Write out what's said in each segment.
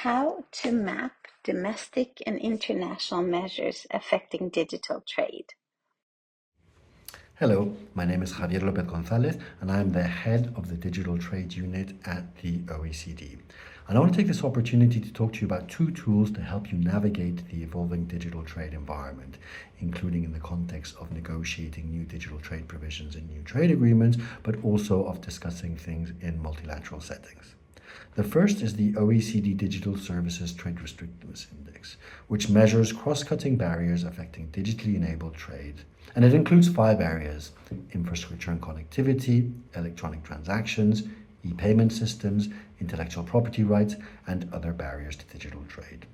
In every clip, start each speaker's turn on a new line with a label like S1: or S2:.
S1: how to map domestic and international measures affecting digital trade.
S2: Hello, my name is Javier Lopez Gonzalez, and I'm the head of the Digital Trade Unit at the OECD. And I want to take this opportunity to talk to you about two tools to help you navigate the evolving digital trade environment, including in the context of negotiating new digital trade provisions in new trade agreements, but also of discussing things in multilateral settings. The first is the OECD Digital Services Trade Restrictiveness Index, which measures cross-cutting barriers affecting digitally enabled trade. And it includes 5 areas: infrastructure and connectivity, electronic transactions, e-payment systems, intellectual property rights, and other barriers to digital trade.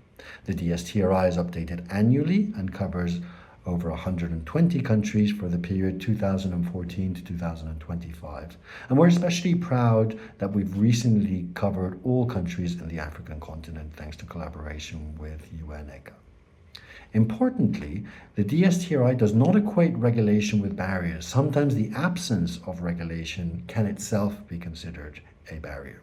S2: The DSTRI is updated annually and covers over 120 countries for the period 2014 to 2025. And we're especially proud that we've recently covered all countries in the African continent thanks to collaboration with UN ECHA. Importantly, the DSTRI does not equate regulation with barriers. Sometimes the absence of regulation can itself be considered a barrier.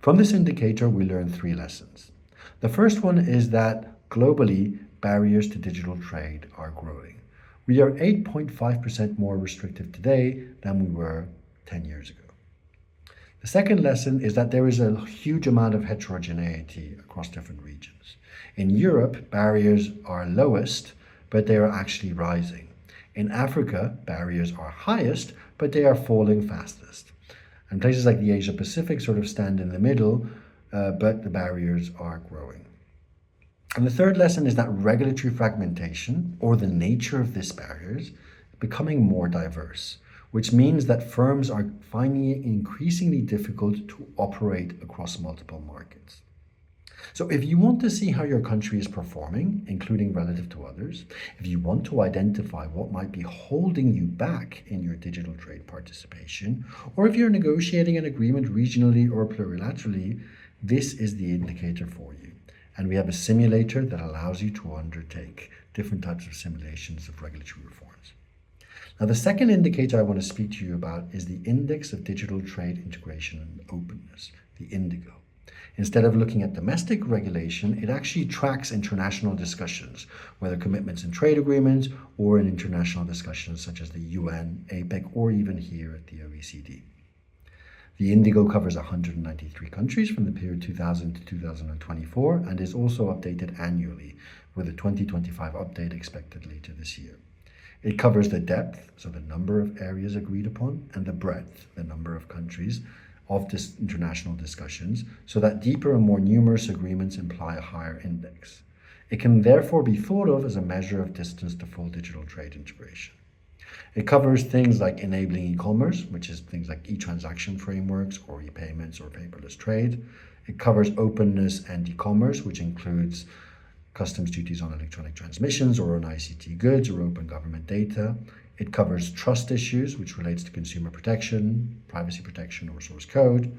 S2: From this indicator, we learn 3 lessons. The first one is that globally, barriers to digital trade are growing. We are 8.5% more restrictive today than we were 10 years ago. The second lesson is that there is a huge amount of heterogeneity across different regions. In Europe, barriers are lowest, but they are actually rising. In Africa, barriers are highest, but they are falling fastest. And places like the Asia Pacific sort of stand in the middle, but the barriers are growing. And the third lesson is that regulatory fragmentation, or the nature of these barriers, is becoming more diverse, which means that firms are finding it increasingly difficult to operate across multiple markets. So if you want to see how your country is performing, including relative to others, if you want to identify what might be holding you back in your digital trade participation, or if you're negotiating an agreement regionally or plurilaterally, this is the indicator for you. And we have a simulator that allows you to undertake different types of simulations of regulatory reforms. Now, the second indicator I want to speak to you about is the Index of Digital Trade Integration and Openness, the INDIGO. Instead of looking at domestic regulation, it actually tracks international discussions, whether commitments in trade agreements or in international discussions such as the UN, APEC, or even here at the OECD. The Indigo covers 193 countries from the period 2000 to 2024 and is also updated annually, with a 2025 update expected later this year. It covers the depth, so the number of areas agreed upon, and the breadth, the number of countries, of this international discussions, so that deeper and more numerous agreements imply a higher index. It can therefore be thought of as a measure of distance to full digital trade integration. It covers things like enabling e-commerce, which is things like e-transaction frameworks or e-payments or paperless trade. It covers openness and e-commerce, which includes customs duties on electronic transmissions or on ICT goods or open government data. It covers trust issues, which relates to consumer protection, privacy protection, or source code,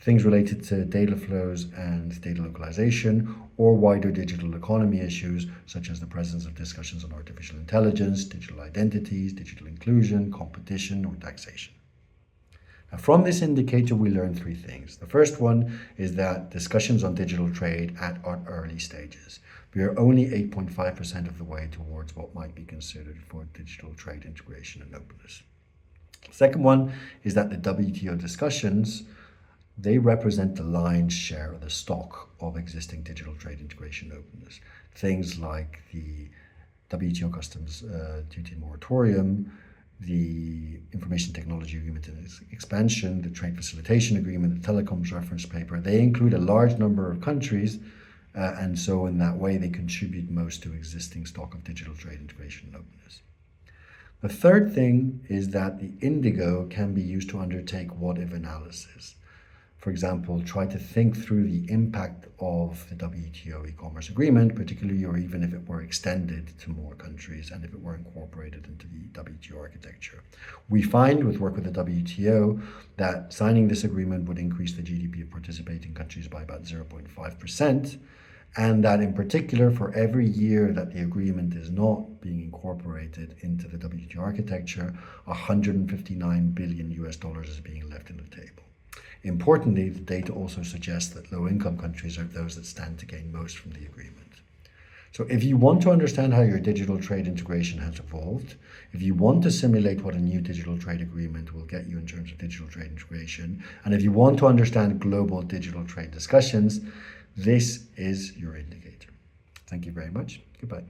S2: things related to data flows and data localization, or wider digital economy issues, such as the presence of discussions on artificial intelligence, digital identities, digital inclusion, competition, or taxation. Now, from this indicator, we learn 3 things. The first one is that discussions on digital trade are early stages. We are only 8.5% of the way towards what might be considered for digital trade integration and openness. The second one is that the WTO discussions, they represent the lion's share of the stock of existing digital trade integration openness. Things like the WTO customs duty moratorium, the Information Technology Agreement and its expansion, the Trade Facilitation Agreement, the Telecoms Reference Paper. They include a large number of countries, and so in that way they contribute most to existing stock of digital trade integration and openness. The third thing is that the Indigo can be used to undertake what-if analysis. For example, try to think through the impact of the WTO e-commerce agreement, particularly or even if it were extended to more countries and if it were incorporated into the WTO architecture. We find with work with the WTO that signing this agreement would increase the GDP of participating countries by about 0.5%, and that in particular, for every year that the agreement is not being incorporated into the WTO architecture, $159 billion is being left on the table. Importantly, the data also suggests that low-income countries are those that stand to gain most from the agreement. So if you want to understand how your digital trade integration has evolved, if you want to simulate what a new digital trade agreement will get you in terms of digital trade integration, and if you want to understand global digital trade discussions, this is your indicator. Thank you very much. Goodbye.